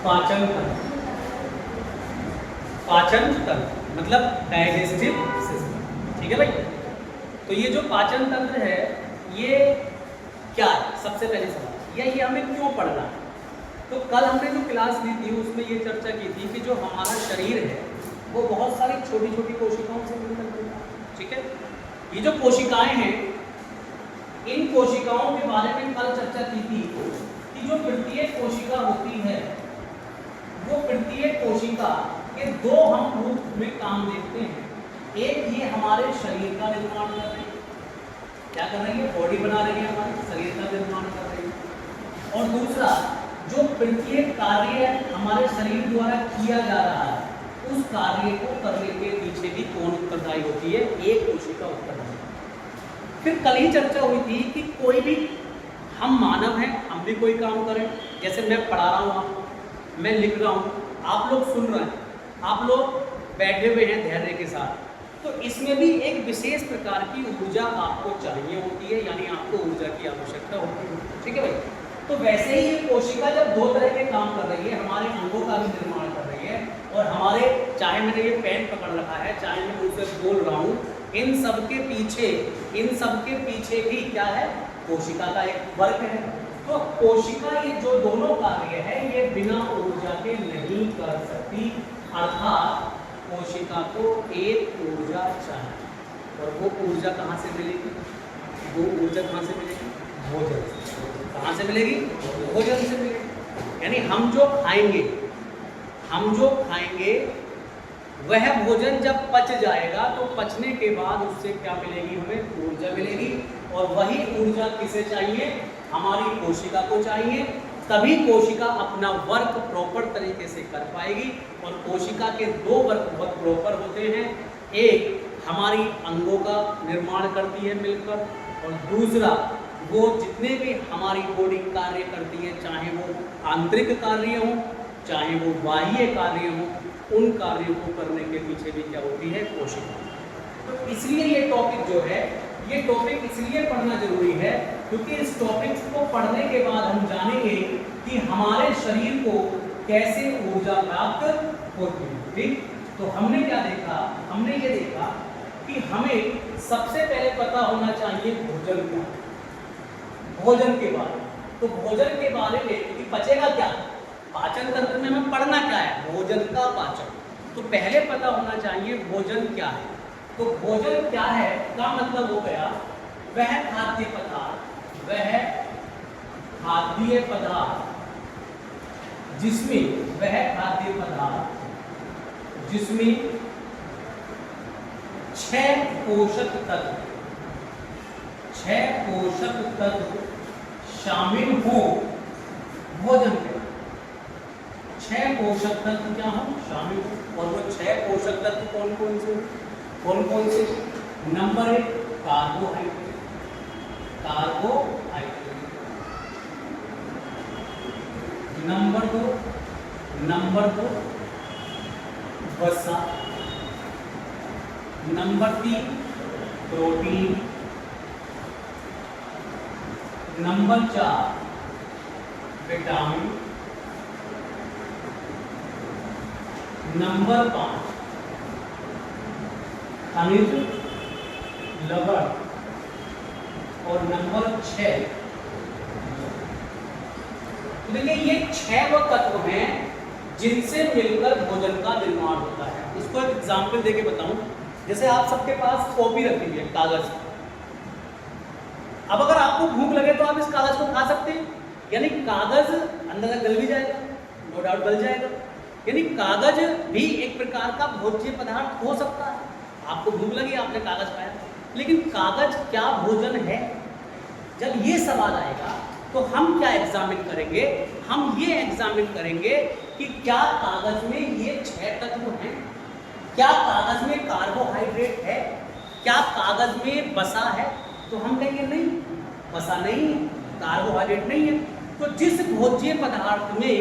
पाचन तंत्र, पाचन तंत्र मतलब डाइजेस्टिव सिस्टम। ठीक है भाई। तो ये जो पाचन तंत्र है ये क्या है, सबसे पहले सवाल ये हमें क्यों पढ़ना है। तो कल हमने जो क्लास ली थी उसमें ये चर्चा की थी कि जो हमारा शरीर है वो बहुत सारी छोटी छोटी कोशिकाओं से मिलकर बना है। ठीक है। ये जो कोशिकाएं हैं इन कोशिकाओं के बारे में कल चर्चा की थी कि जो प्रत्येक कोशिका होती है वो प्रत्येक कोशिका के दो हम रूप में काम देखते हैं। एक ये हमारे शरीर का निर्माण कर रही है, क्या कर रही है, बॉडी बना रही है, हमारे शरीर का निर्माण कर रही है। और दूसरा जो प्रत्येक कार्य हमारे शरीर द्वारा किया जा रहा है उस कार्य को करने के पीछे भी कौन उत्तरदायी होती है, एक कोशिका उत्तरदायी। फिर कल ही चर्चा हुई थी कि कोई भी हम मानव हैं, हम भी कोई काम करें, जैसे मैं पढ़ा रहा हूँ आपको, मैं लिख रहा हूँ, आप लोग सुन रहे हैं, आप लोग बैठे हुए हैं धैर्य के साथ, तो इसमें भी एक विशेष प्रकार की ऊर्जा आपको चाहिए होती है, यानी आपको ऊर्जा की आवश्यकता होती है। ठीक है भाई। तो वैसे ही ये कोशिका जब दो तरह के काम कर रही है, हमारे अंगों का भी निर्माण कर रही है और हमारे, चाहे मैंने ये पेन पकड़ रखा है, चाहे मैं उनसे बोल रहा हूँ, इन सब के पीछे भी क्या है, कोशिका का एक वर्क है। तो कोशिका ये जो दोनों कार्य है ये बिना ऊर्जा के नहीं कर सकती, अर्थात कोशिका को एक ऊर्जा चाहिए। और वो ऊर्जा कहाँ से मिलेगी, वो ऊर्जा कहाँ से मिलेगी, भोजन से। कहाँ से मिलेगी, भोजन से मिलेगी। यानी हम जो खाएंगे वह भोजन जब पच जाएगा तो पचने के बाद उससे क्या मिलेगी, हमें ऊर्जा मिलेगी। और वही ऊर्जा किसे चाहिए, हमारी कोशिका को चाहिए, तभी कोशिका अपना वर्क प्रॉपर तरीके से कर पाएगी। और कोशिका के दो वर्क बहुत प्रॉपर होते हैं, एक हमारी अंगों का निर्माण करती है मिलकर, और दूसरा वो जितने भी हमारी बॉडी कार्य करती है, चाहे वो आंतरिक कार्य हो चाहे वो बाह्य कार्य हो, उन कार्यों को करने के पीछे भी क्या होती है, कोशिका। तो इसलिए ये टॉपिक जो है, ये टॉपिक इसलिए पढ़ना जरूरी है क्योंकि इस टॉपिक को पढ़ने के बाद हम जानेंगे कि हमारे शरीर को कैसे ऊर्जा प्राप्त होती है। ठीक। तो हमने क्या देखा, हमने ये देखा कि हमें सबसे पहले पता होना चाहिए भोजन क्या, भोजन के बारे में। तो भोजन के बारे में कि पचेगा क्या, पाचन तंत्र में हमें पढ़ना क्या है, भोजन का पाचन। तो पहले पता होना चाहिए भोजन क्या है। तो भोजन क्या है का मतलब हो गया वह खाद्य पदार्थ, वह खाद्य पदार्थ जिसमें, वह खाद्य पदार्थ जिसमें 6 पोषक तत्व शामिल हो भोजन के। 6 पोषक तत्व क्या हो, शामिल हो। और वो 6 पोषक तत्व कौन कौन से, नंबर 1 कार्बोहाइड्रेट, नंबर 2 वसा, number 3 protein, number 4 vitamin, number 5 खनिज लवण, और नंबर 6। तो देखिए ये 6 वो तत्व हैं जिनसे मिलकर भोजन का निर्माण होता है। इसको एक एग्जाम्पल देके बताऊं, जैसे आप सबके पास कॉपी रखी हुई है, कागज। अब अगर आपको भूख लगे तो आप इस कागज को खा सकते हैं, यानी कागज अंदर गल भी जाएगा, नो डाउट गल जाएगा। यानी कागज भी एक प्रकार का भोज्य पदार्थ हो सकता है। आपको भूख लगी, आपने कागज खाया, लेकिन कागज क्या भोजन है? जब ये सवाल आएगा तो हम क्या एग्जामिन करेंगे, हम ये एग्जामिन करेंगे कि क्या कागज में ये 6 तत्व हैं, क्या कागज में कार्बोहाइड्रेट है, क्या कागज में वसा है। तो हम कहेंगे नहीं, वसा नहीं है, कार्बोहाइड्रेट नहीं है। तो जिस भोज्य पदार्थ में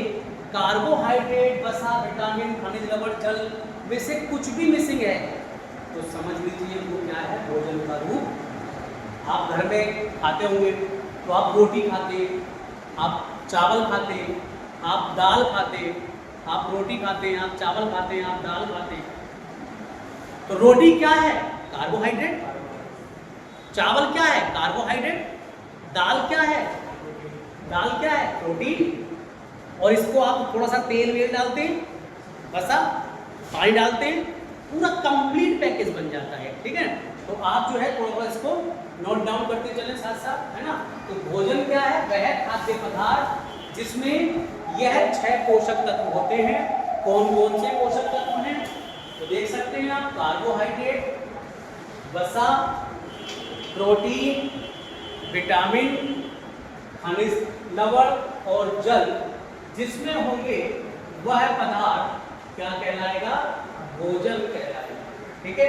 कार्बोहाइड्रेट, वसा, विटामिन, खनिज लवण, जल में से कुछ भी मिसिंग है तो समझ लीजिए वो क्या है, भोजन का रूप। आप घर में खाते होंगे तो आप रोटी खाते, आप चावल खाते, आप दाल खाते, आप रोटी खाते हैं, आप चावल खाते हैं, आप दाल खाते हैं। तो रोटी क्या है? कार्बोहाइड्रेट। चावल क्या है? कार्बोहाइड्रेट। दाल क्या है? दाल क्या है? प्रोटीन। और इसको आप थोड़ा सा तेल वेल डालते हैं, बसा पानी डालते हैं, पूरा कंप्लीट पैकेज बन जाता है। ठीक है, तो आप जो है थोड़ा थोड़ा इसको नोट डाउन करते चलें साथ साथ, है ना। तो भोजन क्या है? वह खाद्य पदार्थ जिसमें यह 6 पोषक तत्व होते हैं। कौन कौन से पोषक तत्व हैं? तो देख सकते हैं आप, कार्बोहाइड्रेट, वसा, प्रोटीन, विटामिन, खनिज लवण और जल, जिसमें होंगे वह पदार्थ क्या कहलाएगा? भोजन कहलाएगा। ठीक है,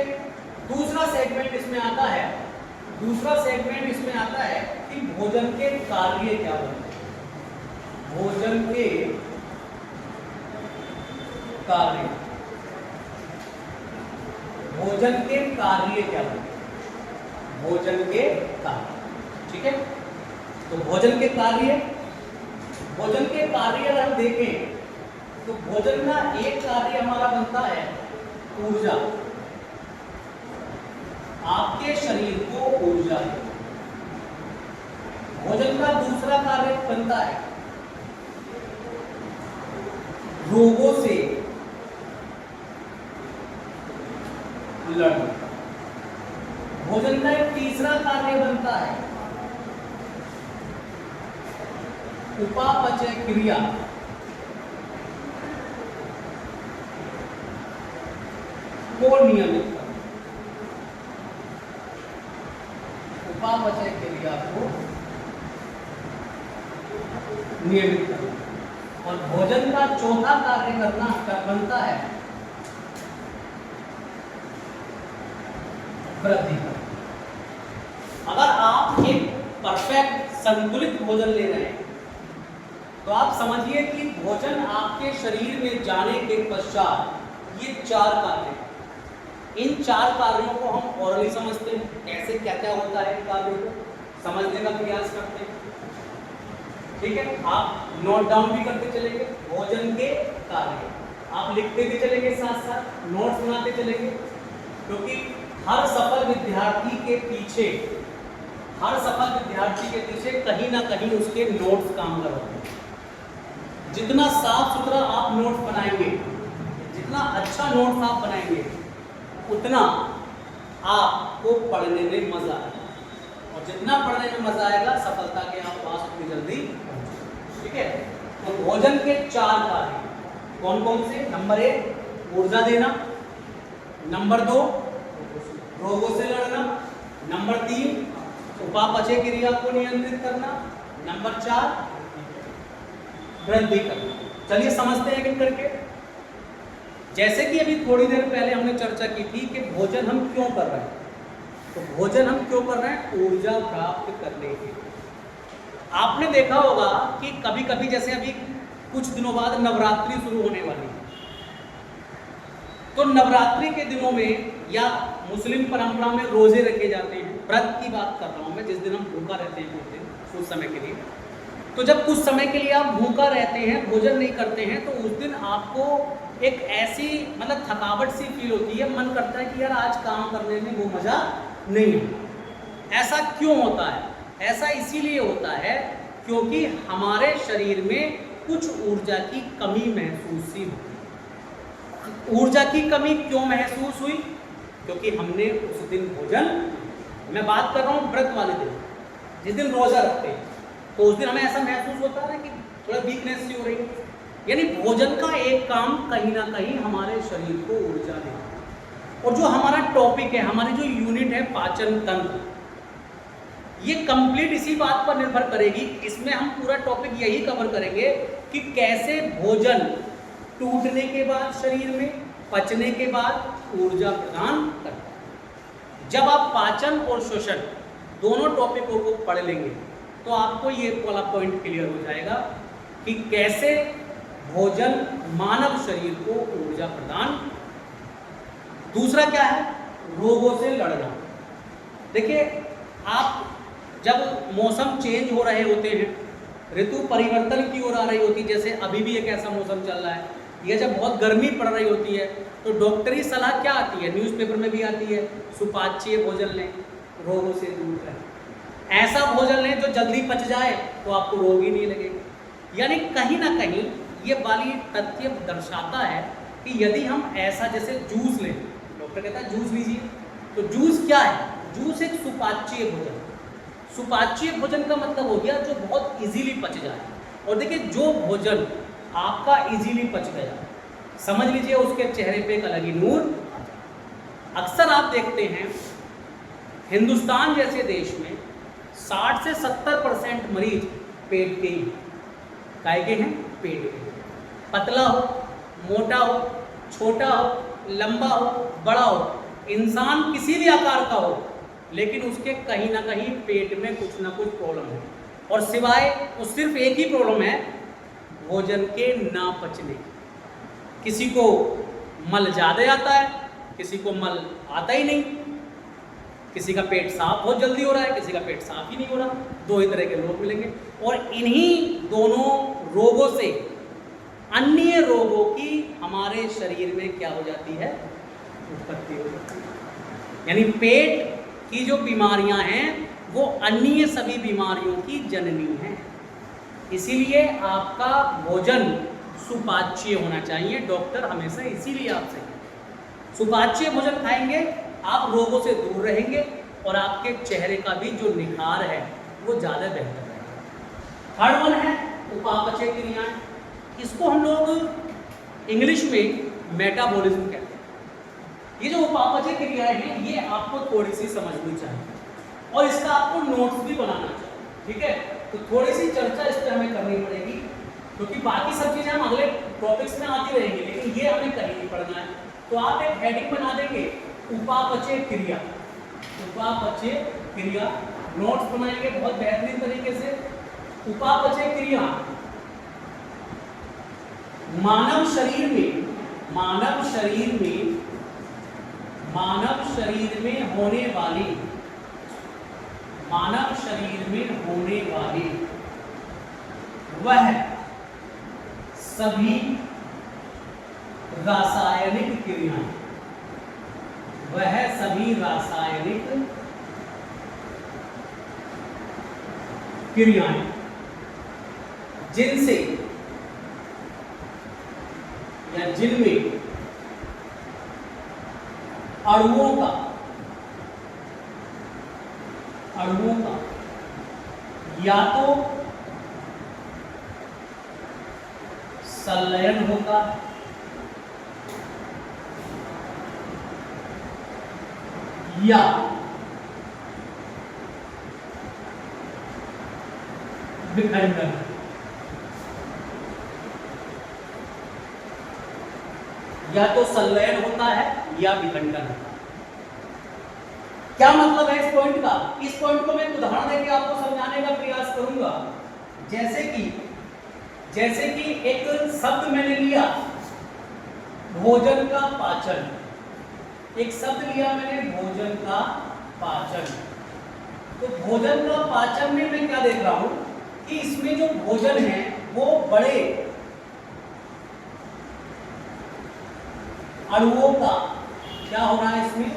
दूसरा सेगमेंट इसमें आता है, कि भोजन के कार्य क्या बनते हैं। भोजन के कार्य, भोजन के कार्य क्या बनते हैं? भोजन के कार्य। ठीक है, तो भोजन के कार्य अगर हम देखें तो भोजन का एक कार्य हमारा बनता है ऊर्जा, आपके शरीर को ऊर्जा है। भोजन का दूसरा कार्य बनता है रोगों से लड़ना। भोजन का एक तीसरा कार्य बनता है उपापचय क्रिया, को नियमित करना। उपापचय क्रिया को नियमित करना। और भोजन का चौथा कार्य बनता है वृद्धि करना। अगर आप एक परफेक्ट संतुलित भोजन ले रहे हैं तो आप समझिए कि भोजन आपके शरीर में जाने के पश्चात ये 4 कार्य, इन 4 कार्यों को हम ऑरली समझते हैं। कैसे क्या क्या होता है इन कार्यों को समझने का प्रयास करते हैं। ठीक है, आप नोट डाउन भी करते चलेंगे। भोजन के कार्य आप लिखते भी चलेंगे, साथ साथ नोट्स बनाते चलेंगे, क्योंकि हर सफल विद्यार्थी के पीछे कहीं ना कहीं उसके नोट्स काम कर रहे हैं। जितना साफ सुथरा आप नोट्स बनाएंगे, जितना अच्छा नोट्स आप बनाएंगे, उतना आपको पढ़ने में मजा आएगा। और जितना पढ़ने में मजा आएगा, सफलता के आप पास उतनी जल्दी। ठीक है, तो भोजन के 4 कार्य कौन कौन से? नंबर 1 ऊर्जा देना, नंबर 2 रोगों से लड़ना, नंबर 3 उपापचय क्रिया को नियंत्रित करना, नंबर 4 वृद्धि करना। चलिए समझते हैं एक करके। जैसे कि अभी थोड़ी देर पहले हमने चर्चा की थी कि भोजन हम क्यों कर रहे हैं। तो भोजन हम क्यों कर रहे हैं? ऊर्जा प्राप्त करने के लिए। आपने देखा होगा कि कभी कभी, जैसे अभी कुछ दिनों बाद नवरात्रि शुरू होने वाली है, तो नवरात्रि के दिनों में या मुस्लिम परंपरा में रोजे रखे जाते हैं। व्रत की बात कर रहा हूं मैं, जिस दिन हम भूखा रहते हैं कुछ दिन, कुछ समय के लिए। तो जब कुछ समय के लिए आप भूखा रहते हैं, भोजन नहीं करते हैं, तो उस दिन आपको एक ऐसी मतलब थकावट सी फील होती है, मन करता है कि यार आज काम करने में वो मजा नहीं है। ऐसा क्यों होता है? ऐसा इसीलिए होता है क्योंकि हमारे शरीर में कुछ ऊर्जा की कमी महसूस हुई। ऊर्जा की कमी क्यों महसूस हुई? क्योंकि हमने उस दिन भोजन, मैं बात कर रहा हूँ व्रत वाले दिन, जिस दिन रोजा रखते हैं, तो उस दिन हमें ऐसा महसूस होता है कि थोड़ा वीकनेस सी हो रही है। यानी भोजन का एक काम कहीं ना कहीं हमारे शरीर को ऊर्जा देता। और जो हमारा टॉपिक है, हमारी जो यूनिट है पाचन तंत्र, ये कंप्लीट इसी बात पर निर्भर करेगी। इसमें हम पूरा टॉपिक यही कवर करेंगे कि कैसे भोजन टूटने के बाद शरीर में, पचने के बाद ऊर्जा प्रदान करता है। जब आप पाचन और श्वसन दोनों टॉपिकों को पढ़ लेंगे तो आपको ये वाला पॉइंट क्लियर हो जाएगा कि कैसे भोजन मानव शरीर को ऊर्जा प्रदान। दूसरा क्या है? रोगों से लड़ना। देखिए, आप जब मौसम चेंज हो रहे होते हैं, ऋतु परिवर्तन की ओर आ रही होती, जैसे अभी भी एक ऐसा मौसम चल रहा है या जब बहुत गर्मी पड़ रही होती है तो डॉक्टरी सलाह क्या आती है, न्यूज़पेपर में भी आती है, सुपाच्य भोजन लें, रोगों से दूर रहें। ऐसा भोजन लें जो जल्दी पच जाए तो आपको रोग ही नहीं लगेगा। यानी कहीं ना कहीं ये वाली तथ्य दर्शाता है कि यदि हम ऐसा जैसे जूस लें, डॉक्टर कहता है जूस लीजिए, तो जूस क्या है, जूस एक सुपाच्य भोजन। सुपाच्य भोजन का मतलब हो गया जो बहुत इजीली पच जाए। और देखिए जो भोजन आपका इजीली पच गया, समझ लीजिए उसके चेहरे पे एक अलग ही नूर। अक्सर आप देखते हैं हिंदुस्तान जैसे देश में 60 से 70% मरीज पेट के ही, काय के हैं, पेट के। पतला हो, मोटा हो, छोटा हो, लंबा हो, बड़ा हो, इंसान किसी भी आकार का हो, लेकिन उसके कहीं ना कहीं पेट में कुछ ना कुछ प्रॉब्लम है। और सिवाय वो सिर्फ एक ही प्रॉब्लम है, भोजन के ना पचने। किसी को मल ज़्यादा आता है, किसी को मल आता ही नहीं, किसी का पेट साफ बहुत जल्दी हो रहा है, किसी का पेट साफ ही नहीं हो रहा। दो ही तरह के लोग मिलेंगे। और इन्हीं दोनों रोगों से अन्य रोगों की हमारे शरीर में क्या हो जाती है, उत्पत्ति हो जाती है। यानी पेट की जो बीमारियां हैं वो अन्य सभी बीमारियों की जननी है। इसीलिए आपका भोजन सुपाच्य होना चाहिए। डॉक्टर हमेशा इसीलिए आपसे सुपाच्य भोजन खाएंगे, आप रोगों से दूर रहेंगे और आपके चेहरे का भी जो निखार है वो ज़्यादा बेहतर रहेगा। थर्ड वन है उपापचय क्रियाएं। इसको हम लोग इंग्लिश में मेटाबॉलिज्म कहते हैं। ये जो उपापचय क्रियाएं हैं ये आपको थोड़ी सी समझनी चाहिए और इसका आपको नोट्स भी बनाना चाहिए, ठीक है। तो थोड़ी सी चर्चा इस पर हमें करनी पड़ेगी क्योंकि बाकी सब चीज़ें हम अगले टॉपिक्स में आती रहेंगी, लेकिन ये हमें कहीं नहीं पढ़ना है। तो आप एक हेडिंग बना देंगे उपापचय क्रिया, उपापचय क्रिया, नोट्स बनाएंगे बहुत बेहतरीन तरीके से। उपापचय क्रिया मानव शरीर में होने वाली वह सभी रासायनिक क्रियाएं जिनसे या जिनमें अणुओं का या तो संलयन होगा या विखंडन। या तो संलयन होता है या विखंडन होता है। क्या मतलब है इस पॉइंट का? इस पॉइंट को मैं एक उदाहरण देकर आपको समझाने का प्रयास करूंगा। जैसे कि एक शब्द मैंने लिया भोजन का पाचन, एक शब्द लिया मैंने भोजन का पाचन। तो भोजन का पाचन में मैं क्या देख रहा हूं कि इसमें जो भोजन है वो बड़े अणुओं का क्या हो रहा है, इसमें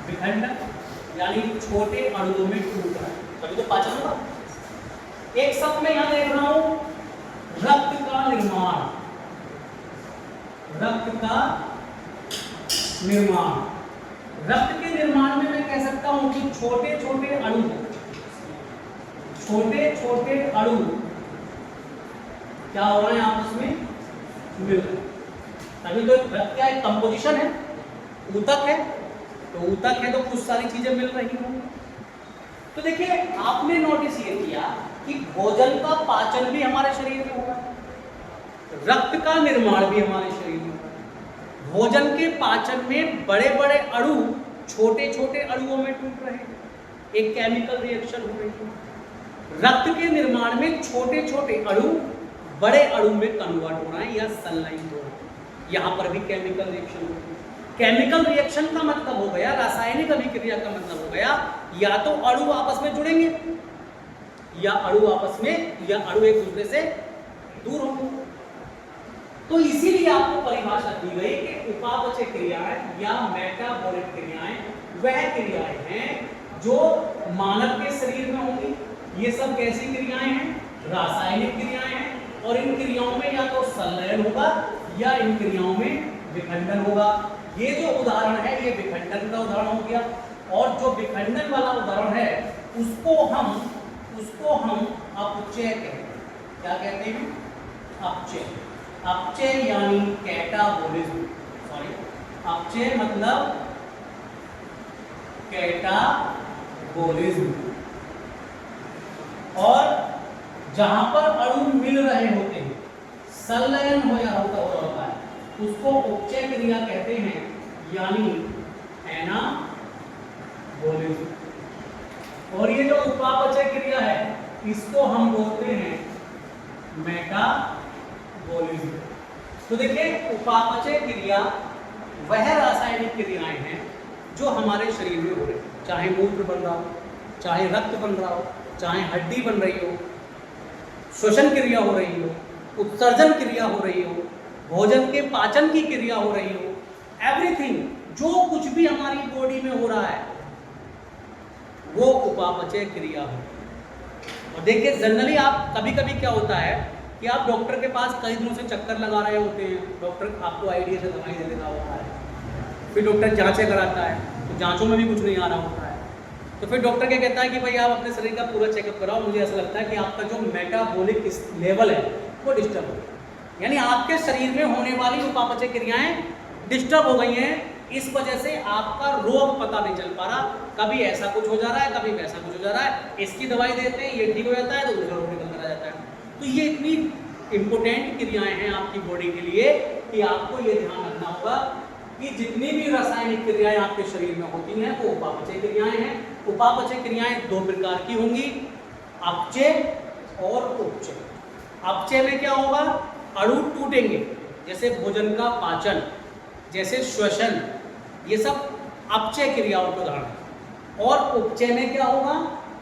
विखंडन, यानी छोटे अणुओं में टूट रहा है, तभी तो पाचन होगा। एक शब्द में यहां देख रहा हूं रक्त का निर्माण, रक्त के निर्माण में मैं कह सकता हूं कि छोटे छोटे अणु क्या हो रहे हैं आपस में मिल रहे हैं। तभी तो रक्त क्या एक कंपोजिशन है, ऊतक है, तो ऊतक है तो कुछ सारी चीजें मिल रही होंगी। तो देखिए आपने नोटिस ये किया कि भोजन का पाचन भी हमारे शरीर में होगा, रक्त का निर्माण भी हमारे शरीर में होगा। भोजन के पाचन में बड़े बड़े अणु छोटे छोटे अणुओं में टूट रहे हैं, एक केमिकल रिएक्शन हो रही है। रक्त के निर्माण में छोटे छोटे अणु बड़े अणु में कन्वर्ट हो रहे हैं या संलयन हो रहे हैं। यहाँ पर भी केमिकल रिएक्शन हो रही है। केमिकल रिएक्शन का मतलब हो गया, रासायनिक अभिक्रिया का मतलब हो गया, या तो अणु आपस में जुड़ेंगे या अणु एक दूसरे से दूर होंगे। तो इसीलिए आपको परिभाषा दी गई कि उपापचय क्रियाएं या मेटाबॉलिक क्रियाएं वह क्रियाएं हैं जो मानव के शरीर में होंगी। ये सब कैसी क्रियाएं हैं? रासायनिक क्रियाएं हैं, और इन क्रियाओं में या तो संलयन होगा या इन क्रियाओं में विखंडन होगा। ये जो उदाहरण है ये विखंडन का उदाहरण हो गया, और जो विखंडन वाला उदाहरण है उसको हम अपचय कहते हैं। क्या कहते हैं? अपचय। अपचय यानी कैटाबोलिज्म, सॉरी अपचय मतलब कैटाबोलिज्म। और जहां पर अणु मिल रहे होते हैं, संलयन होता है, उसको उपचय क्रिया कहते हैं, यानी एनाबोलिज्म। और ये जो उपापचय क्रिया है इसको हम बोलते हैं मेटाबॉलिज्म। तो देखिए, उपापचय क्रिया वह रासायनिक क्रियाएं हैं जो हमारे शरीर में हो रही है, चाहे मूत्र बन रहा हो, चाहे रक्त बन रहा हो, चाहे हड्डी बन रही हो, श्वसन क्रिया हो रही हो, उत्सर्जन क्रिया हो रही हो, भोजन के पाचन की क्रिया हो रही हो, एवरीथिंग जो कुछ भी हमारी बॉडी में हो रहा है वो उपापचय क्रिया हो। और देखिए, जनरली आप कभी कभी क्या होता है कि आप डॉक्टर के पास कई दिनों से चक्कर लगा रहे होते हैं, डॉक्टर आपको आईडिया से दवाई दे देता होता है, फिर डॉक्टर जांचें कराता है तो जांचों में भी कुछ नहीं आ रहा होता है, तो फिर डॉक्टर क्या कहता है कि भाई आप अपने शरीर का पूरा चेकअप कराओ, मुझे ऐसा लगता है कि आपका जो मेटाबॉलिक लेवल है वो डिस्टर्ब हो गया, यानी आपके शरीर में होने वाली उपापचय क्रियाएं डिस्टर्ब हो गई हैं, इस वजह से आपका रोग पता नहीं चल पा रहा, कभी ऐसा कुछ हो जा रहा है, कभी वैसा कुछ हो जा रहा है, इसकी दवाई देते हैं ये ठीक हो जाता है तो दूसरा रोग निकलता जाता है। तो ये इतनी इंपॉर्टेंट क्रियाएं हैं आपकी बॉडी के लिए कि आपको ये ध्यान रखना होगा कि जितनी भी रासायनिक क्रियाएं आपके शरीर में होती हैं वो उपापचय क्रियाएं हैं। उपापचय क्रियाएं दो प्रकार की होंगी, अपचय और उपचय। अपचय में क्या होगा? अणु टूटेंगे, जैसे भोजन का पाचन, जैसे श्वसन, ये सब अपचय क्रियाओं के उदाहरण है। और उपचय में क्या होगा?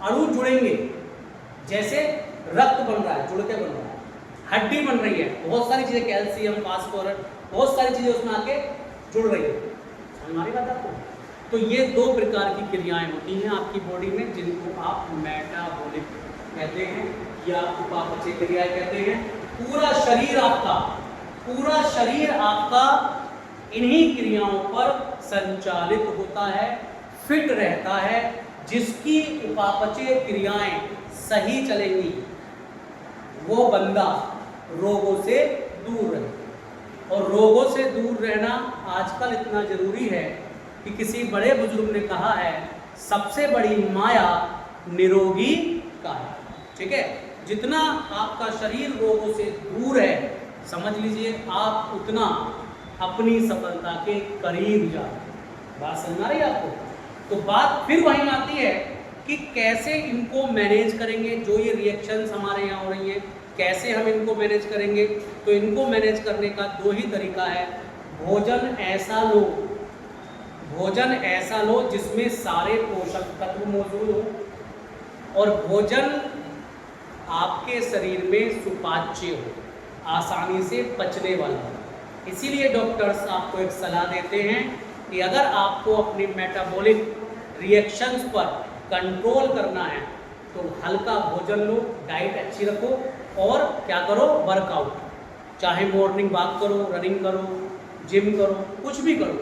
अणु जुड़ेंगे, जैसे रक्त बन रहा है, जुड़ के बन रहा है, हड्डी बन रही है, बहुत सारी चीजें, कैल्शियम, फास्फोरस, बहुत सारी चीजें उसमें आके जुड़ रही है। समझ में आ रही बात आपको? तो ये दो प्रकार की क्रियाएं होती हैं आपकी बॉडी में, जिनको आप मेटाबॉलिक कहते हैं या उपापचय क्रियाएं कहते हैं। पूरा शरीर आपका इन्हीं क्रियाओं पर संचालित होता है, फिट रहता है। जिसकी उपापचय क्रियाएं सही चलेंगी वो बंदा रोगों से दूर रहे। और रोगों से दूर रहना आजकल इतना जरूरी है कि किसी बड़े बुजुर्ग ने कहा है, सबसे बड़ी माया निरोगी काया। ठीक है, जितना आपका शरीर रोगों से दूर है, समझ लीजिए आप उतना अपनी सफलता के करीब जा। बात समझ आ रही है आपको? तो बात फिर वहीं आती है कि कैसे इनको मैनेज करेंगे, जो ये रिएक्शंस हमारे यहाँ हो रही हैं, कैसे हम इनको मैनेज करेंगे। तो इनको मैनेज करने का दो ही तरीका है। भोजन ऐसा लो जिसमें सारे पोषक तत्व मौजूद हो, और भोजन आपके शरीर में सुपाच्य हो, आसानी से पचने वाला हो। इसीलिए डॉक्टर्स आपको एक सलाह देते हैं कि अगर आपको अपनी मेटाबॉलिक रिएक्शंस पर कंट्रोल करना है तो हल्का भोजन लो, डाइट अच्छी रखो, और क्या करो? वर्कआउट, चाहे मॉर्निंग वॉक करो, रनिंग करो, जिम करो, कुछ भी करो,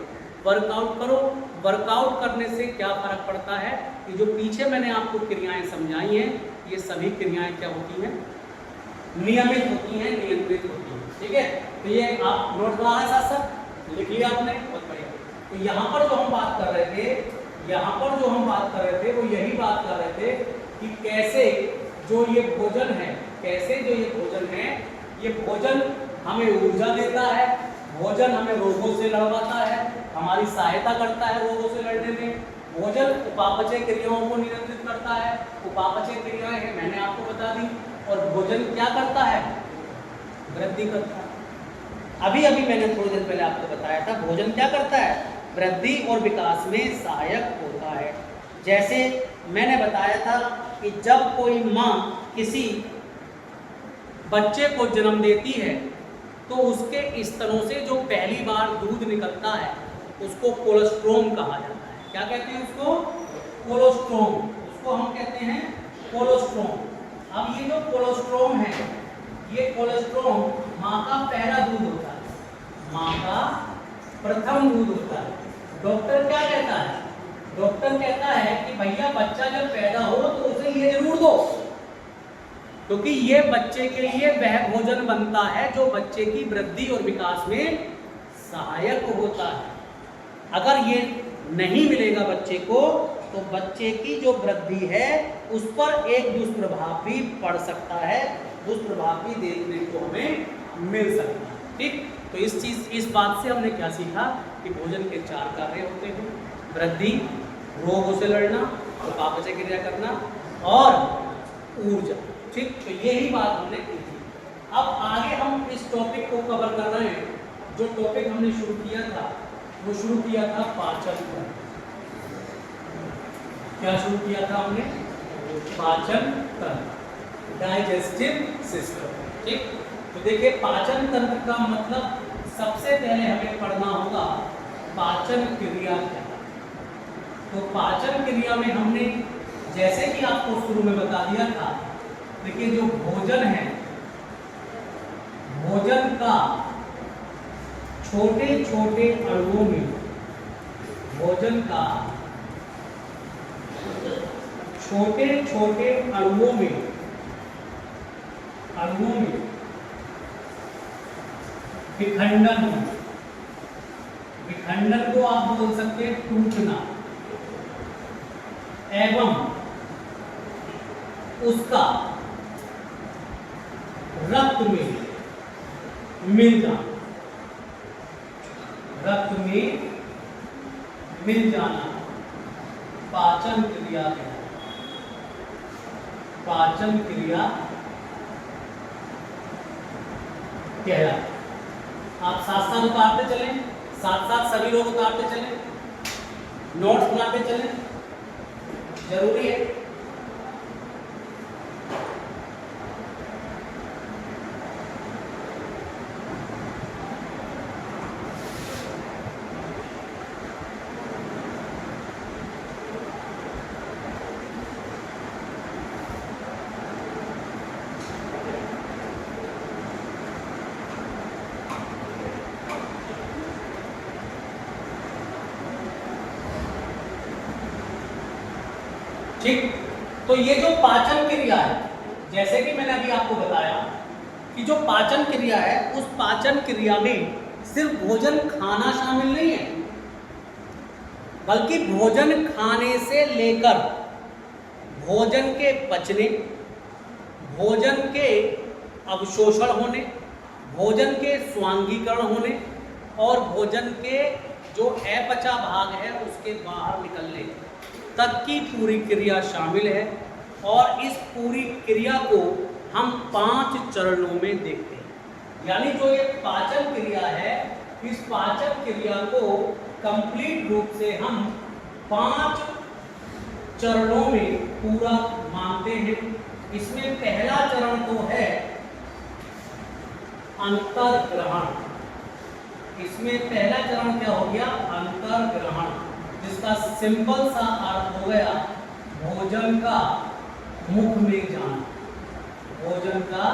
वर्कआउट करो। वर्कआउट करने से क्या फ़र्क पड़ता है कि जो पीछे मैंने आपको क्रियाएं समझाई हैं, ये सभी क्रियाएं क्या होती हैं? नियमित होती हैं, नियंत्रित होती हैं। ठीक है, तो ये आप नोट बना रहे साथ साथ, लिख लिया आपने, बहुत बढ़िया। तो यहाँ पर जो हम बात कर रहे थे वो यही बात कर रहे थे कि कैसे जो ये भोजन है, ये भोजन हमें ऊर्जा देता है, भोजन हमें रोगों से लड़वाता है, हमारी सहायता करता है रोगों से लड़ने में। भोजन उपापचय क्रियाओं को नियंत्रित करता है, उपापचय क्रियाएं हैं मैंने आपको बता दी। और भोजन क्या करता है? वृद्धि करता है। अभी मैंने थोड़ी देर पहले आपको बताया था, भोजन क्या करता है? वृद्धि और विकास में सहायक होता है। जैसे मैंने बताया था कि जब कोई माँ किसी बच्चे को जन्म देती है तो उसके स्तनों से जो पहली बार दूध निकलता है उसको कोलोस्ट्रोम कहा जाता है। क्या कहते हैं उसको? कोलोस्ट्रोम। उसको हम कहते हैं कोलोस्ट्रोम। अब ये जो कोलोस्ट्रोम है, ये कोलोस्ट्रोम माँ का पहला दूध होता है, माँ का प्रथम दूध होता है। डॉक्टर क्या कहता है? डॉक्टर कहता है कि भैया बच्चा जब पैदा हो तो उसे ये जरूर दो, क्योंकि ये बच्चे के लिए वह भोजन बनता है जो बच्चे की वृद्धि और विकास में सहायक होता है। अगर ये नहीं मिलेगा बच्चे को तो बच्चे की जो वृद्धि है उस पर एक दुष्प्रभाव भी पड़ सकता है, दुष्प्रभाव भी देखने को हमें मिल सकता है। ठीक, तो इस बात से हमने क्या सीखा कि भोजन के 4 कार्य होते हैं: वृद्धि, रोगों से लड़ना, उपापचय क्रिया करना और ऊर्जा। ठीक, तो यही बात हमने की थी। अब आगे हम इस टॉपिक को कवर कर रहे हैं। जो टॉपिक हमने शुरू किया था वो शुरू किया था पाचन तंत्र। क्या शुरू किया था हमने? पाचन तंत्र, डाइजेस्टिव सिस्टम। ठीक, तो देखिए पाचन तंत्र का मतलब सबसे पहले हमें पढ़ना होगा पाचन क्रिया क्या है। तो पाचन क्रिया में हमने जैसे कि आपको शुरू में बता दिया था, देखिए जो भोजन है, भोजन का छोटे छोटे अणुओं में, भोजन का छोटे छोटे अणुओं में विखंडन हो। विखंडन को आप बोल सकते हैं टूटना, एवं उसका रक्त में मिल जाना, रक्त में मिल जाना पाचन क्रिया है। पाचन क्रिया कहलाती है। आप साथ साथ उतारते चलें, साथ साथ सभी लोग उतारते चलें, नोट्स बनाते चलें, जरूरी है। ठीक, तो ये जो पाचन क्रिया है, जैसे कि मैंने अभी आपको बताया कि जो पाचन क्रिया है उस पाचन क्रिया में सिर्फ भोजन खाना शामिल नहीं है, बल्कि भोजन खाने से लेकर भोजन के पचने, भोजन के अवशोषण होने, भोजन के स्वांगीकरण होने और भोजन के जो अपचा भाग है उसके बाहर निकलने तक की पूरी क्रिया शामिल है। और इस पूरी क्रिया को हम 5 चरणों में देखते हैं। यानी जो ये पाचन क्रिया है, इस पाचन क्रिया को कंप्लीट रूप से हम 5 चरणों में पूरा मानते हैं। इसमें पहला चरण तो है अंतर्ग्रहण। इसमें पहला चरण क्या हो गया? अंतर्ग्रहण, जिसका सिंपल सा अर्थ हो गया भोजन का मुख में जाना। भोजन का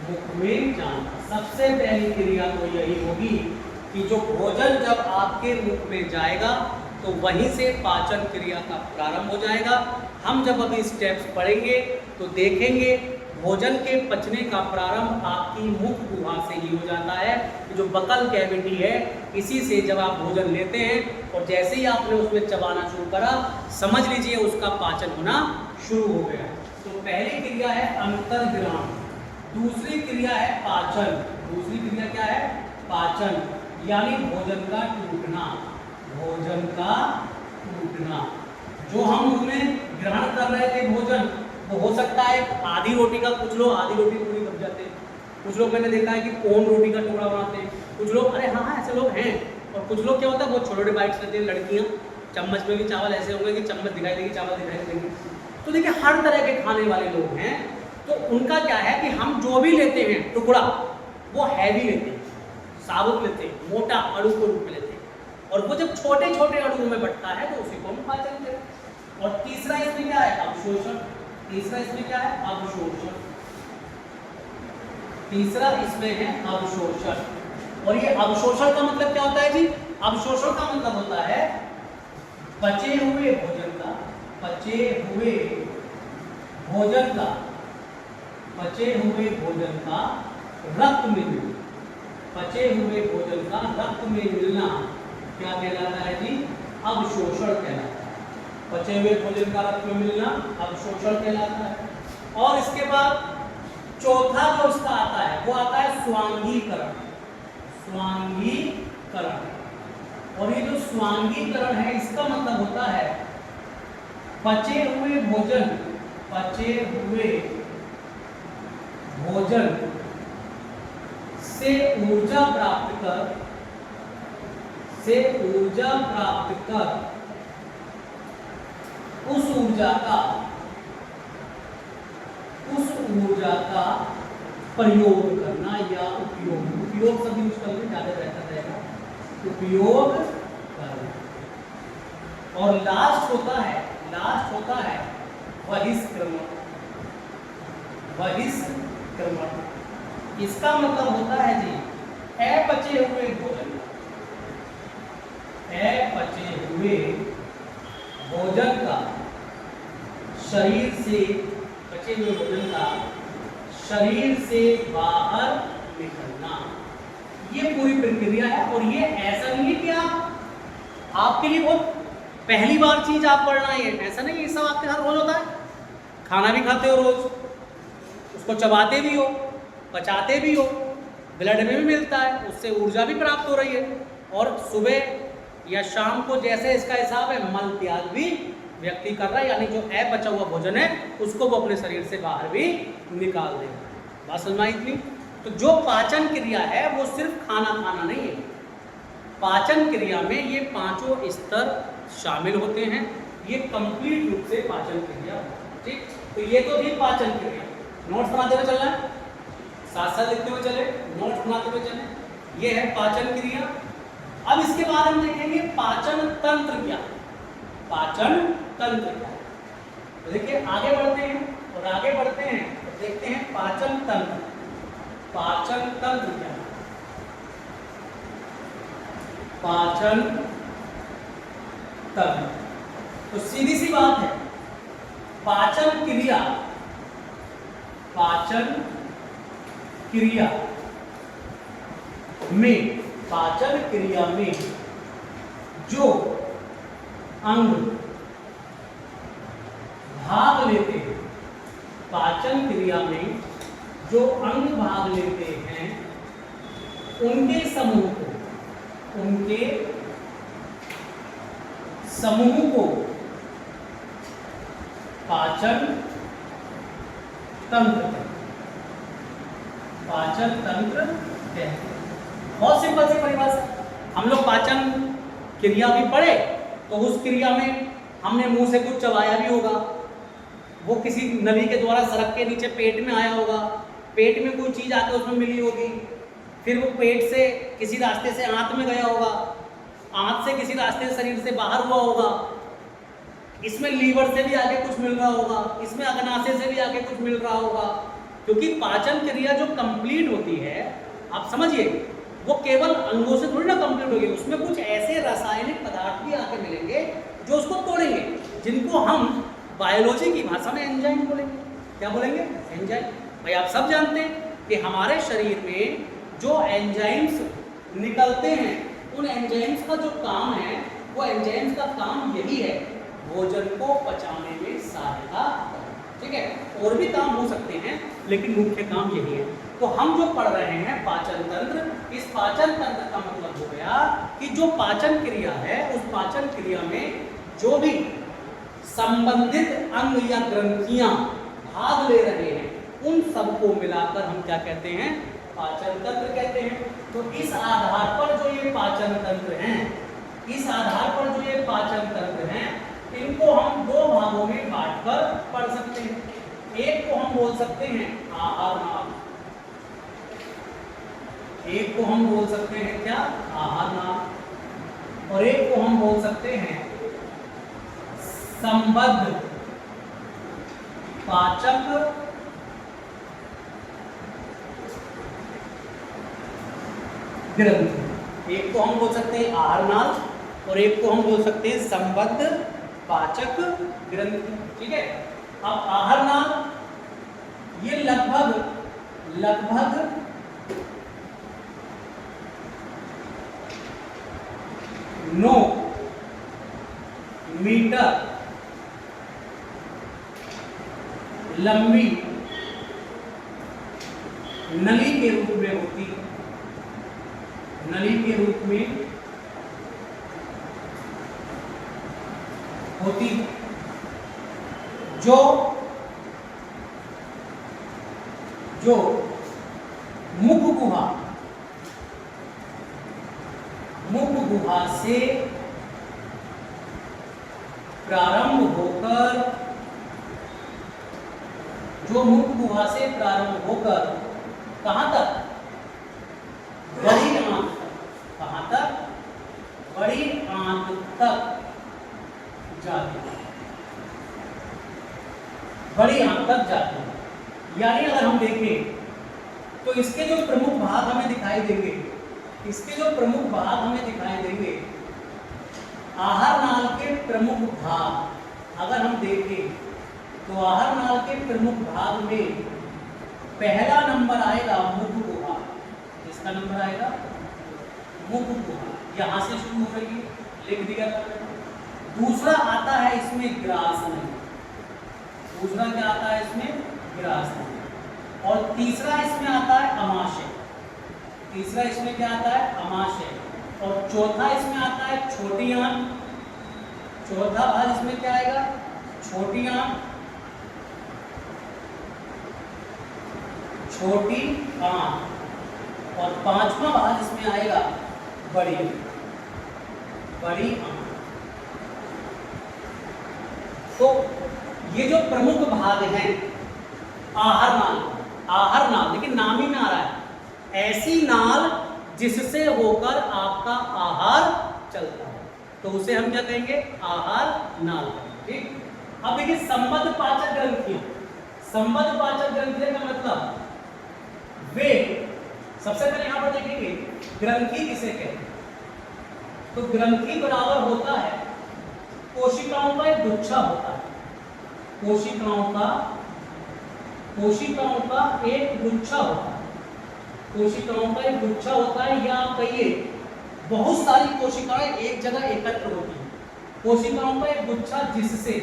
मुख में जाना सबसे पहली क्रिया तो यही होगी कि जो भोजन जब आपके मुख में जाएगा तो वहीं से पाचन क्रिया का प्रारंभ हो जाएगा। हम जब अभी स्टेप्स पढ़ेंगे तो देखेंगे भोजन के पचने का प्रारंभ आपकी मुख गुहा से ही हो जाता है। जो बकल कैविटी है, इसी से जब आप भोजन लेते हैं और जैसे ही आपने उसमें चबाना शुरू करा, समझ लीजिए उसका पाचन होना शुरू हो गया। तो पहली क्रिया है अंतर्ग्रहण, दूसरी क्रिया है पाचन। दूसरी क्रिया क्या है? पाचन, यानी भोजन का टूटना। भोजन का टूटना, जो हम उसमें ग्रहण कर रहे थे भोजन, वो हो सकता है आधी रोटी का, कुछ लोग आधी रोटी पूरी दब जाते हैं, कुछ लोग मैंने देखा है कि कोन रोटी का टुकड़ा बनाते हैं, कुछ लोग, अरे हाँ ऐसे लोग हैं। और कुछ लोग क्या होता है, बहुत छोटे छोटे बाइट्स लेते हैं। लड़कियाँ चम्मच में भी चावल ऐसे होंगे कि चम्मच दिखाई देगी, चावल दिखाई देंगे। तो देखिए हर तरह के खाने वाले लोग हैं। तो उनका क्या है कि हम जो भी लेते हैं टुकड़ा, वो हैवी लेते हैं, साबुत लेते हैं, मोटा अणु को रूप में लेते हैं, और वो जब छोटे छोटे अणुओं में बढ़ता है तो उसी को हम पाचन कहते हैं। और तीसरा इसमें क्या है? अवशोषण। तीसरा इसमें क्या है? अवशोषण। तीसरा इसमें है अवशोषण। और ये अवशोषण का मतलब क्या होता है जी? अवशोषण का मतलब होता है बचे हुए भोजन का, बचे हुए भोजन का, बचे हुए भोजन का रक्त में मिलना, बचे हुए भोजन का रक्त में मिलना क्या कहलाता है जी? अवशोषण कहलाता है। बचे हुए भोजन का रक्त में मिलना अवशोषण कहलाता है। और इसके बाद चौथा जो इसका आता है वो आता है स्वांगीकरण। स्वांगीकरण। और ये जो स्वांगीकरण है इसका मतलब होता है बचे हुए भोजन, बचे हुए भोजन से ऊर्जा प्राप्त कर, से ऊर्जा प्राप्त कर उस ऊर्जा का प्रयोग करना या उपयोग शब्द यूज करना ज्यादा बेहतर रहेगा। उपयोग करना। और लास्ट होता है बहिष्क्रमण। बहिष्क्रमण इसका मतलब होता है जी अपचे हुए भोजन, अपचे हुए भोजन का शरीर से, बचे हुए भोजन का शरीर से बाहर निकलना। ये पूरी प्रक्रिया है। और ये ऐसा नहीं है कि आपके लिए बहुत पहली बार चीज आप पढ़ना है, ऐसा नहीं। ये सब आपके साथ रोज होता है। खाना भी खाते हो रोज, उसको चबाते भी हो, पचाते भी हो, ब्लड में भी मिलता है, उससे ऊर्जा भी प्राप्त हो रही है। और सुबह या शाम को जैसे इसका हिसाब है मल त्याग भी व्यक्ति कर रहा है, यानी जो अपचा हुआ भोजन है उसको वो अपने शरीर से बाहर भी निकाल देगा। बात समझ में आई इतनी? तो जो पाचन क्रिया है वो सिर्फ खाना खाना नहीं है। पाचन क्रिया में ये पांचों स्तर शामिल होते हैं। ये कंप्लीट रूप से पाचन क्रिया, ठीक। तो ये तो थी पाचन क्रिया। नोट्स बनाते हुए चलना है, साथ साथ लिखते हुए चले, नोट्स बनाते हुए चले। ये है पाचन क्रिया। अब इसके बाद हम देखेंगे पाचन तंत्र क्या। पाचन तंत्र क्या। तो देखिए आगे बढ़ते हैं और आगे बढ़ते हैं तो देखते हैं पाचन तंत्र। पाचन तंत्र क्या? पाचन तंत्र तो सीधी सी बात है, पाचन क्रिया, पाचन क्रिया में, पाचन क्रिया में जो अंग भाग लेते हैं, पाचन क्रिया में जो अंग भाग लेते हैं उनके समूह को, उनके समूह को पाचन तंत्र कहते हैं। पाचन तंत्र कहते हैं। बहुत सिंपल सी परिभाषा। हम लोग पाचन क्रिया भी पढ़े तो उस क्रिया में हमने मुंह से कुछ चबाया भी होगा, वो किसी नली के द्वारा सरक के नीचे पेट में आया होगा, पेट में कोई चीज आकर उसमें मिली होगी, फिर वो पेट से किसी रास्ते से आंत में गया होगा, आंत से किसी रास्ते से शरीर से बाहर हुआ होगा, इसमें लीवर से भी आगे कुछ मिल रहा होगा, इसमें अग्नाशय से भी आगे कुछ मिल रहा होगा। क्योंकि पाचन क्रिया जो कंप्लीट होती है, आप समझिए, वो केवल अंगों से थोड़ी ना कंप्लीट होगी, उसमें कुछ ऐसे रासायनिक पदार्थ भी आके मिलेंगे जो उसको तोड़ेंगे, जिनको हम बायोलॉजी की भाषा में एंजाइम बोलेंगे। क्या बोलेंगे? एंजाइम। भाई आप सब जानते हैं कि हमारे शरीर में जो एंजाइम्स निकलते हैं, उन एंजाइम्स का जो काम है, वो एंजाइम्स का काम यही है, भोजन को पचाने में सहायता। ठीक है, और भी काम हो सकते हैं लेकिन मुख्य काम यही है। तो हम जो पढ़ रहे हैं पाचन तंत्र, इस पाचन तंत्र का मतलब हो गया कि जो पाचन क्रिया है, उस पाचन क्रिया में जो भी संबंधित अंग या ग्रंथियां भाग ले रहे हैं, उन सबको मिलाकर हम क्या कहते हैं? पाचन तंत्र कहते हैं। तो इस आधार पर जो ये पाचन तंत्र हैं, इस आधार पर जो ये पाचन तंत्र हैं, इनको हम दो भागों में बांटकर पढ़ सकते हैं। एक को हम बोल सकते हैं आहार नाल, एक को हम बोल सकते हैं क्या, आहार नाल, और एक को हम बोल सकते हैं संबद्ध पाचक ग्रंथि। एक को हम बोल सकते हैं आहार नाल और एक को हम बोल सकते हैं संबद्ध पाचक ग्रंथि। ठीक है, अब आहार नाल ये लगभग 9 मीटर लंबी नली के रूप में होती है, नली के रूप में होती है, जो मुख गुहा से प्रारंभ होकर कहां तक, बड़ी आंत तक, कहां तक, बड़ी आंत तक जाती है, बड़ी आंत तक जाती है। यानी अगर हम देखें तो इसके जो प्रमुख भाग हमें दिखाई देंगे, आहार नाल के प्रमुख भाग अगर हम देखें तो आहार नाल के प्रमुख भाग में पहला नंबर आएगा मुख गुहा। इसका नंबर आएगा मुख गुहा, यहां से शुरू हो रही है, लिख दिया। दूसरा आता है इसमें ग्रासनी, दूसरा क्या आता है इसमें, ग्रासनी। और तीसरा इसमें आता है अमाशय, तीसरा इसमें क्या आता है, अमाशय। और चौथा इसमें आता है छोटी आंत, चौथा भाग इसमें क्या आएगा, छोटी आंत, छोटी आंत। और पांचवा भाग इसमें आएगा बड़ी आंत। तो ये जो प्रमुख भाग हैं आहार नाल, लेकिन नाम ही में आ रहा है, ऐसी नाल जिससे होकर आपका आहार चलता है, तो उसे हम क्या कहेंगे, आहार नाल। ठीक, अब देखिए संबद्ध पाचक ग्रंथियां, संबद्ध पाचक ग्रंथियां का मतलब वे, सबसे पहले यहां पर देखेंगे ग्रंथि किसे कहते हैं। तो ग्रंथि बराबर होता है कोशिकाओं का एक गुच्छा होता है, कोशिकाओं का एक गुच्छा होता है, कोशिकाओं का एक गुच्छा होता है, या आप कहिए बहुत सारी कोशिकाएं एक जगह एकत्र होती हैं। कोशिकाओं का एक गुच्छा जिससे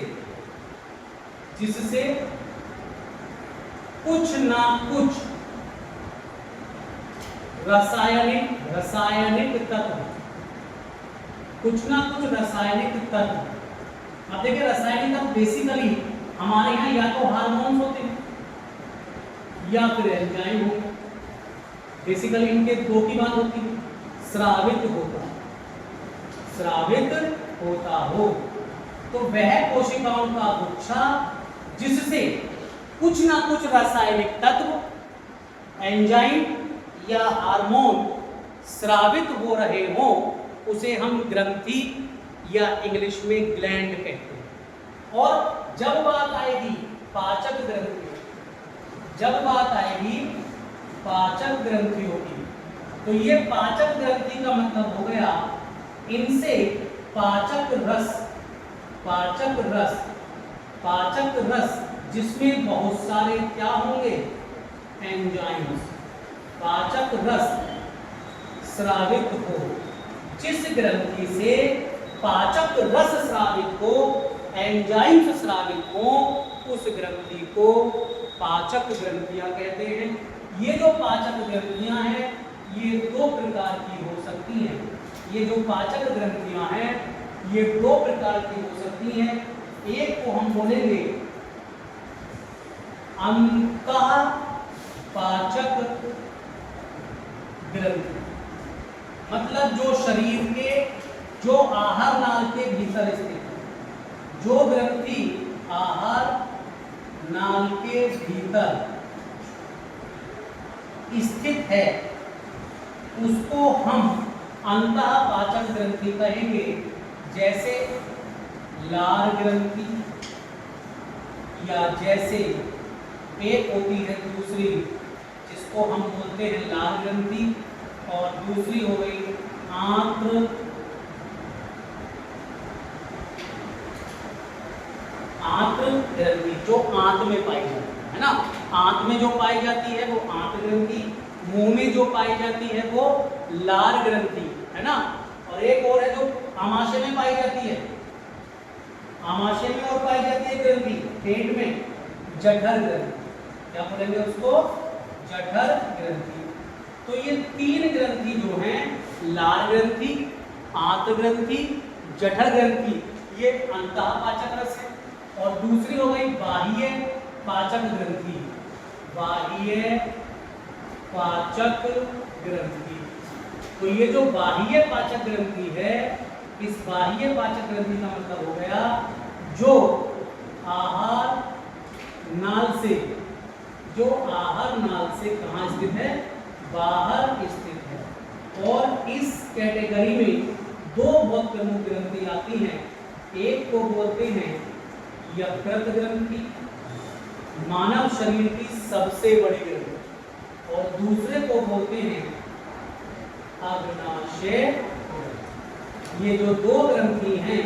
कुछ ना कुछ रासायनिक तत्व, कुछ ना कुछ रासायनिक तत्व। अब देखिए रासायनिक तत्व बेसिकली हमारे यहाँ या तो हार्मोन्स होते हैं या फिर एंजाइम होते। बेसिकली इनके दो की बात होती है, स्रावित होता हो, तो वह कोशिकाओं का गुच्छा जिससे कुछ ना कुछ रासायनिक तत्व, एंजाइम या हार्मोन स्रावित हो रहे हो, उसे हम ग्रंथि या इंग्लिश में ग्लैंड कहते हैं। और जब बात आएगी पाचक ग्रंथियों की, तो ये पाचक ग्रंथि का मतलब हो गया इनसे पाचक रस जिसमें बहुत सारे क्या होंगे, एंजाइम्स, पाचक रस स्रावित हो। जिस ग्रंथि से पाचक रस स्रावित हो, एंजाइम्स स्रावित हो, उस ग्रंथि को पाचक ग्रंथियां कहते हैं। ये जो पाचक ग्रंथियां हैं ये दो प्रकार की हो सकती हैं। ये जो पाचक ग्रंथियां हैं ये दो प्रकार की हो सकती हैं। एक को हम बोलेंगे अंतः पाचक ग्रंथि, मतलब जो शरीर के, जो आहार नाल के भीतर स्थित है, जो ग्रंथि आहार नाल के भीतर स्थित है उसको हम अंतःपाचन ग्रंथि कहेंगे। जैसे लार ग्रंथि, या जैसे एक होती है दूसरी जिसको हम बोलते हैं लार ग्रंथि, और दूसरी हो गई आंत्र ग्रंथि, जो आंत में पाई जाती है ना। आंत में जो पाई जाती है वो आंत ग्रंथि, मुंह में जो पाई जाती है वो लार ग्रंथि है ना। और एक और है जो आमाशय में पाई जाती है, आमाशय में और पाई जाती है ग्रंथि, पेट में जठर ग्रंथि। क्या बोलेंगे उसको? जठर ग्रंथि। तो ये तीन ग्रंथि जो हैं, लार ग्रंथि, आंत ग्रंथि, जठर ग्रंथि, ये अंतःपाचक रस है। और दूसरी हो गई बाह्य पाचक ग्रंथि, बाह्य पाचक ग्रंथि। तो ये जो बाह्य पाचक ग्रंथि है, इस बाह्य पाचक ग्रंथि का मतलब हो गया जो आहार नाल से, जो आहार नाल से कहाँ स्थित है? बाहर स्थित है। और इस कैटेगरी में दो बहुत प्रमुख ग्रंथि आती हैं। एक को बोलते हैं यकृत ग्रंथि, मानव शरीर की सबसे बड़ी ग्रंथि, और दूसरे को बोलते हैं अग्नाशय ग्रंथि। ये जो दो ग्रंथि हैं,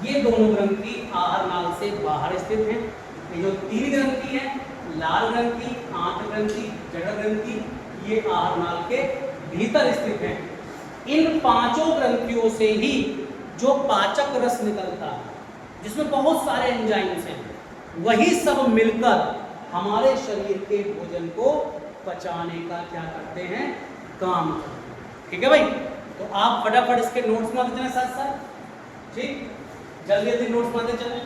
ये दोनों ग्रंथि आहार नाल से बाहर स्थित हैं। ये जो तीन ग्रंथि हैं, लाल ग्रंथि, आंत ग्रंथि, जठर ग्रंथि, ये आहार नाल के भीतर स्थित हैं। इन पांचों ग्रंथियों से ही जो पाचक रस निकलता है, जिसमें बहुत सारे एंजाइम्स हैं, वही सब मिलकर हमारे शरीर के भोजन को पचाने का क्या करते हैं? काम करते हैं। ठीक है भाई? तो आप फटाफट इसके नोट्स मारते चले साथ साथ। ठीक, जल्दी जल्दी नोट्स मारते चले।